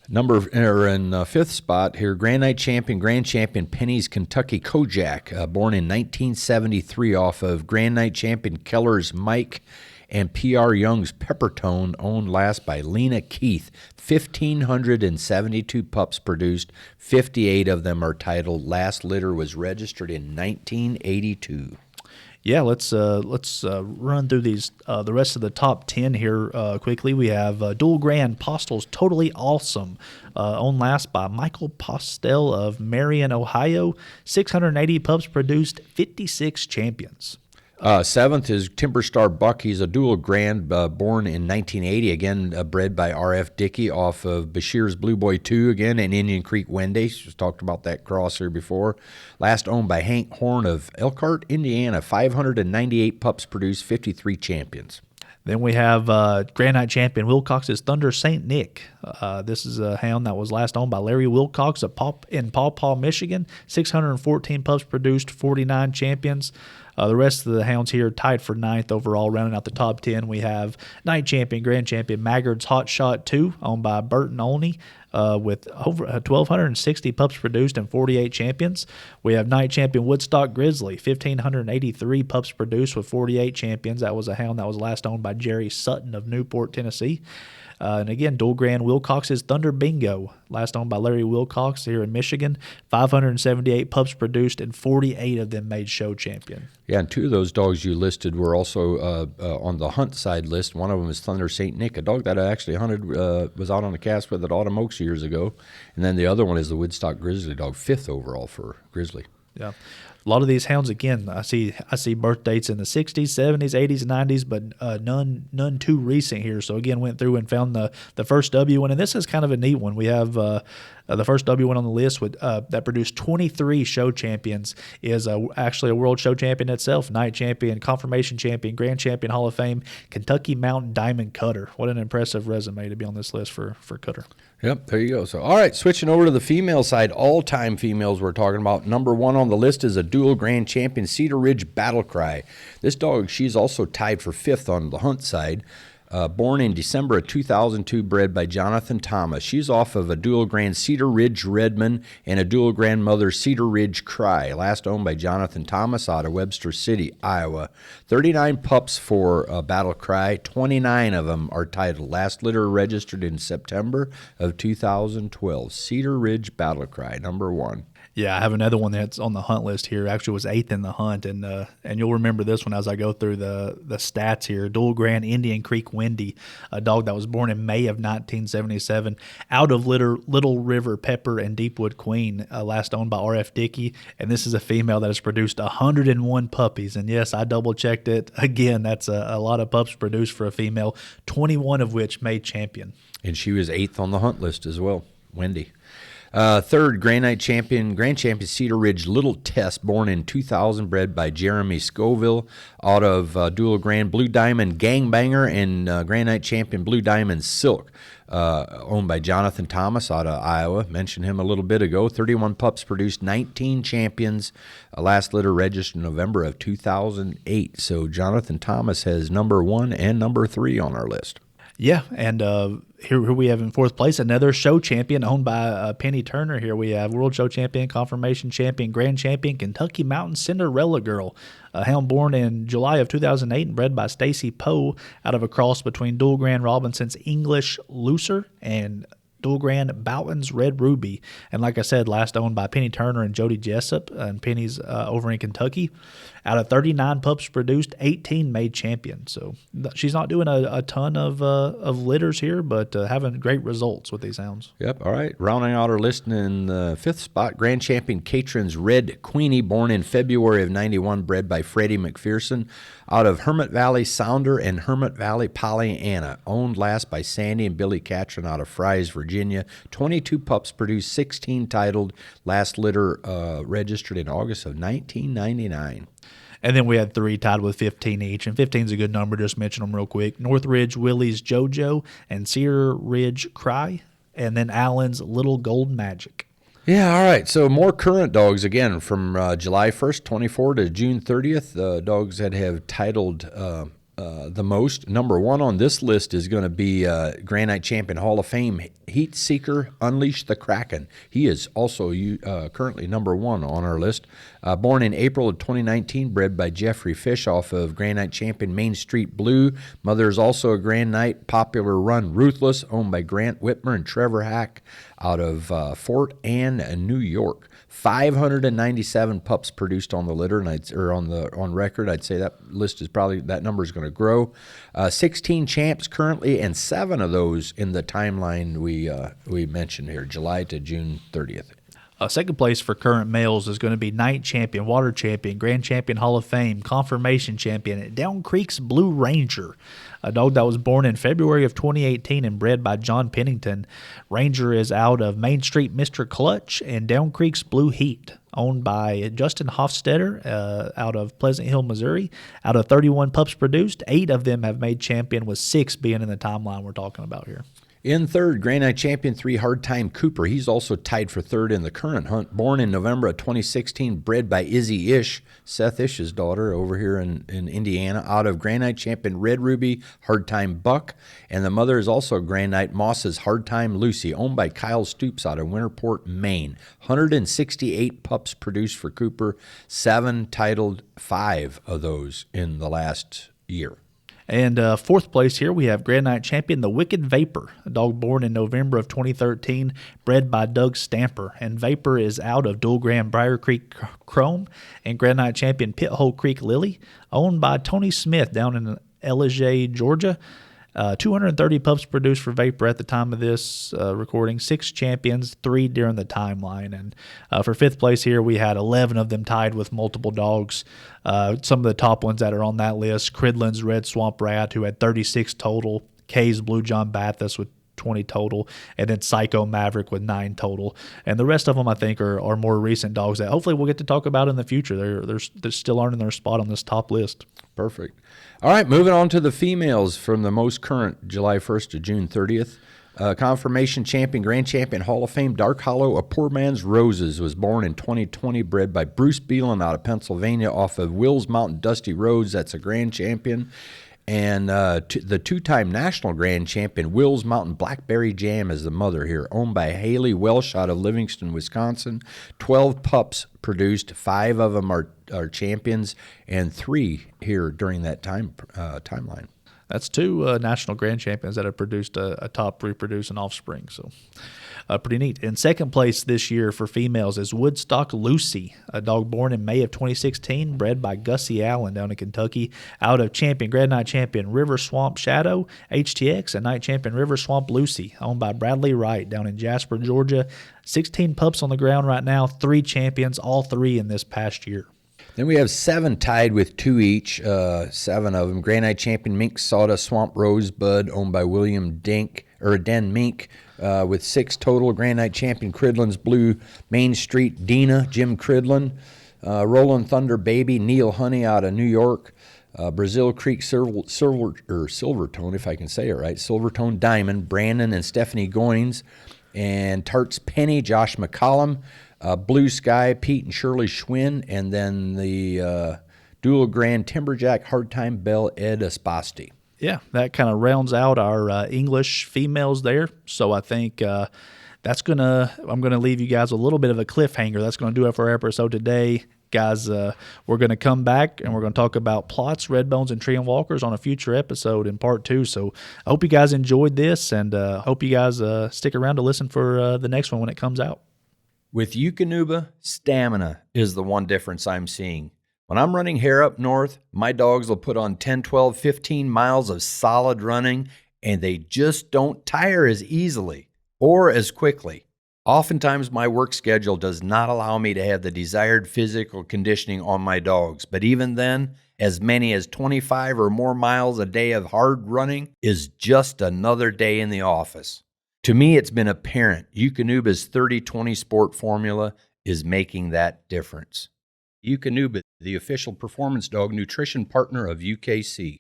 In fifth spot here, Grand Night champion, Grand Champion Penny's Kentucky Kojak, born in 1973 off of Grand Night champion Keller's Mike and P.R. Young's Peppertone, owned last by Lena Keith. 1,572 pups produced, 58 of them are titled. Last litter was registered in 1982. Yeah, let's run through these the rest of the top 10 here quickly. We have Dual Grand Postal's Totally Awesome, owned last by Michael Postel of Marion, Ohio. 680 pups produced, 56 champions. Seventh is Timber Star Buck. He's a dual grand, born in 1980, again bred by R.F. Dickey off of Bashir's Blue Boy 2, again, and Indian Creek Wendy. Just talked about that cross here before. Last owned by Hank Horn of Elkhart, Indiana. 598 pups produced, 53 champions. Then we have Grand Night champion Wilcox's Thunder St. Nick. This is a hound that was last owned by Larry Wilcox in Paw Paw, Michigan. 614 pups produced, 49 champions. The rest of the hounds here tied for ninth overall, rounding out the top 10. We have Night champion, Grand Champion Maggard's Hot Shot 2, owned by Burton Olney, with over 1,260 pups produced and 48 champions. We have Night champion Woodstock Grizzly, 1,583 pups produced with 48 champions. That was a hound that was last owned by Jerry Sutton of Newport, Tennessee. And again, dual grand Wilcox's Thunder Bingo, last owned by Larry Wilcox here in Michigan. 578 pups produced and 48 of them made show champion. Yeah, and two of those dogs you listed were also on the hunt side list. One of them is Thunder St. Nick, a dog that I actually hunted, was out on the cast with at Autumn Oaks years ago. And then the other one is the Woodstock Grizzly dog, 5th overall for Grizzly. Yeah. A lot of these hounds, again, I see birth dates in the 60s, 70s, 80s, 90s, but none too recent here. So, again, went through and found the first W one. And this is kind of a neat one. We have the first W one on the list with that produced 23 show champions is actually a world show champion itself, Night champion, Confirmation champion, Grand Champion Hall of Fame, Kentucky Mountain Diamond Cutter. What an impressive resume to be on this list for Cutter. Yep, there you go. So, all right, switching over to the female side, all-time females we're talking about. Number one on the list is a dual Grand Champion Cedar Ridge Battle Cry. This dog, she's also tied for 5th on the hunt side. Born in December of 2002, bred by Jonathan Thomas. She's off of a dual grand Cedar Ridge Redmond and a dual grandmother Cedar Ridge Cry. Last owned by Jonathan Thomas out of Webster City, Iowa. 39 pups for Battle Cry. 29 of them are titled. Last litter registered in September of 2012. Cedar Ridge Battle Cry, number 1. Yeah, I have another one that's on the hunt list here. Actually, was 8th in the hunt, and you'll remember this one as I go through the stats here. Dual Grand Indian Creek Wendy, a dog that was born in May of 1977, out of Little River Pepper and Deepwood Queen, last owned by R.F. Dickey, and this is a female that has produced 101 puppies. And yes, I double checked it again. That's a lot of pups produced for a female, 21 of which made champion. And she was 8th on the hunt list as well, Wendy. Third, Grand Champion Cedar Ridge Little Test, born in 2000, bred by Jeremy Scoville, out of Dual Grand Blue Diamond Gangbanger and Grand Night Champion Blue Diamond Silk, owned by Jonathan Thomas out of Iowa. Mentioned him a little bit ago. 31 pups produced, 19 champions. Last litter registered in November of 2008. So Jonathan Thomas has number 1 and number 3 on our list. Yeah, and here we have in 4th place another show champion owned by Penny Turner. Here we have World Show Champion, Confirmation Champion, Grand Champion, Kentucky Mountain Cinderella Girl, a hound born in July of 2008 and bred by Stacy Poe out of a cross between Dual Grand Robinson's English Looser and Dual Grand Boughton's Red Ruby. And like I said, last owned by Penny Turner and Jody Jessup, and Penny's over in Kentucky. Out of 39 pups produced, 18 made champion. So she's not doing a ton of litters here, but having great results with these hounds. Yep. All right. Rounding out our list in the 5th spot, Grand Champion Catron's Red Queenie, born in February of 91, bred by Freddie McPherson, out of Hermit Valley Sounder and Hermit Valley Pollyanna, owned last by Sandy and Billy Catron out of Fry's, Virginia. 22 pups produced, 16 titled. Last litter registered in August of 1999. And then we had 3 tied with 15 each, and 15 is a good number. Just mention them real quick. Northridge Willie's JoJo and Cedar Ridge Cry, and then Allen's Little Gold Magic. Yeah, all right. So more current dogs, again, from July 1st, 24 to June 30th, dogs that have titled the most. Number 1 on this list is going to be Grand Night Champion Hall of Fame Heat Seeker Unleash the Kraken. He is also currently number 1 on our list. Born in April of 2019, bred by Jeffrey Fish off of Grand Night Champion Main Street Blue. Mother is also a Grand Night Popular Run Ruthless, owned by Grant Whitmer and Trevor Hack out of Fort Anne, New York. 597 pups produced on the litter, on record. I'd say that list is probably, that number is going to grow. 16 champs currently, and 7 of those in the timeline we mentioned here, July to June 30th. Second place for current males is going to be Night Champion, Water Champion, Grand Champion Hall of Fame, Confirmation Champion, Down Creek's Blue Ranger, a dog that was born in February of 2018 and bred by John Pennington. Ranger is out of Main Street Mr. Clutch and Down Creek's Blue Heat, owned by Justin Hofstetter out of Pleasant Hill, Missouri. Out of 31 pups produced, 8 of them have made champion, with 6 being in the timeline we're talking about here. In third, Grand Night Champion 3 Hard Time Cooper. He's also tied for third in the current hunt. Born in November of 2016, bred by Izzy Ish, Seth Ish's daughter over here in Indiana, out of Grand Night Champion Red Ruby Hard Time Buck. And the mother is also Grand Night Moss's Hard Time Lucy, owned by Kyle Stoops out of Winterport, Maine. 168 pups produced for Cooper, 7 titled, 5 of those in the last year. And fourth place here, we have Grand Night Champion, the Wicked Vapor, a dog born in November of 2013, bred by Doug Stamper. And Vapor is out of Dual Grand Briar Creek Chrome and Grand Night Champion Pithole Creek Lily, owned by Tony Smith down in Ellijay, Georgia. 230 pups produced for Vapor at the time of this recording, 6 champions, 3 during the timeline. And for fifth place here, we had 11 of them tied with multiple dogs. Some of the top ones that are on that list, Cridland's Red Swamp Rat, who had 36 total, Kay's Blue John Bathurst with 20 total, and then Psycho Maverick with 9 total. And the rest of them, I think, are more recent dogs that hopefully we'll get to talk about in the future. They're still earning their spot on this top list. Perfect. All right, moving on to the females from the most current, July 1st to June 30th. Confirmation Champion, Grand Champion, Hall of Fame, Dark Hollow, A Poor Man's Roses, was born in 2020, bred by Bruce Beelan out of Pennsylvania off of Wills Mountain Dusty Roads. That's a Grand Champion. And the two-time national grand champion, Will's Mountain Blackberry Jam, is the mother here, owned by Haley Welsh out of Livingston, Wisconsin. 12 pups produced. 5 of them are champions, and 3 here during that timeline. That's 2 national grand champions that have produced a top reproducing offspring. So pretty neat. In second place this year for females is Woodstock Lucy, a dog born in May of 2016, bred by Gussie Allen down in Kentucky, out of Grand Night Champion River Swamp Shadow, HTX, and Night Champion River Swamp Lucy, owned by Bradley Wright down in Jasper, Georgia. 16 pups on the ground right now, 3 champions, all 3 in this past year. Then we have 7 tied with 2 each, 7 of them. Grand Night Champion Mink Sawdust Swamp Rosebud, owned by William Den Mink, with 6 total. Grand Night Champion Cridlin's Blue Main Street Dina, Jim Cridlin. Rolling Thunder Baby, Neil Honey out of New York. Brazil Creek Silvertone, if I can say it right, Silvertone Diamond, Brandon and Stephanie Goins. And Tarts Penny, Josh McCollum. Blue Sky, Pete and Shirley Schwinn, and then the Dual Grand Timberjack Hard Time Bell, Ed Espasti. Yeah, that kind of rounds out our English females there. So I think I'm going to leave you guys a little bit of a cliffhanger. That's going to do it for our episode today. Guys, we're going to come back and we're going to talk about plots, red bones, and tree and walkers on a future episode in part 2. So I hope you guys enjoyed this, and hope you guys stick around to listen for the next one when it comes out. With Eukanuba, stamina is the one difference I'm seeing. When I'm running hair up north, my dogs will put on 10, 12, 15 miles of solid running, and they just don't tire as easily or as quickly. Oftentimes, my work schedule does not allow me to have the desired physical conditioning on my dogs, but even then, as many as 25 or more miles a day of hard running is just another day in the office. To me, it's been apparent Eukanuba's 30-20 sport formula is making that difference. Eukanuba, the official performance dog nutrition partner of UKC.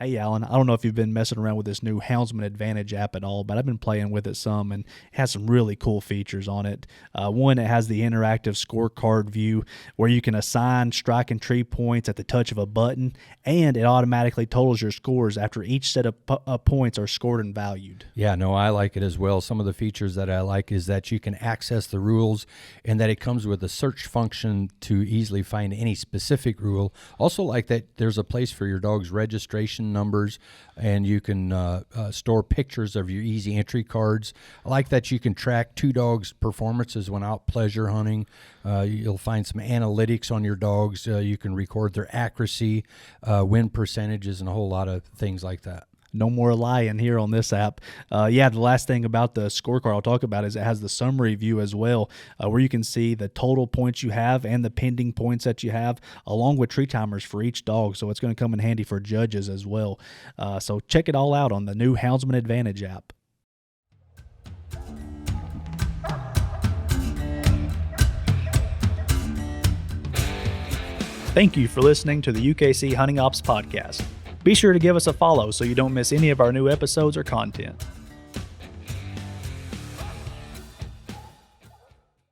Hey, Alan, I don't know if you've been messing around with this new Houndsman Advantage app at all, but I've been playing with it some, and it has some really cool features on it. One, it has the interactive scorecard view where you can assign strike and tree points at the touch of a button, and it automatically totals your scores after each set of points are scored and valued. Yeah, no, I like it as well. Some of the features that I like is that you can access the rules and that it comes with a search function to easily find any specific rule. Also like that there's a place for your dog's registration numbers, and you can store pictures of your easy entry cards. I like that you can track 2 dogs' performances when out pleasure hunting. You'll find some analytics on your dogs. You can record their accuracy, win percentages, and a whole lot of things like that. No more lying here on this app. The last thing about the scorecard I'll talk about is it has the summary view as well, where you can see the total points you have and the pending points that you have, along with tree timers for each dog. So it's going to come in handy for judges as well. So check it all out on the new Houndsman Advantage app. Thank you for listening to the UKC Hunting Ops Podcast. Be sure to give us a follow so you don't miss any of our new episodes or content.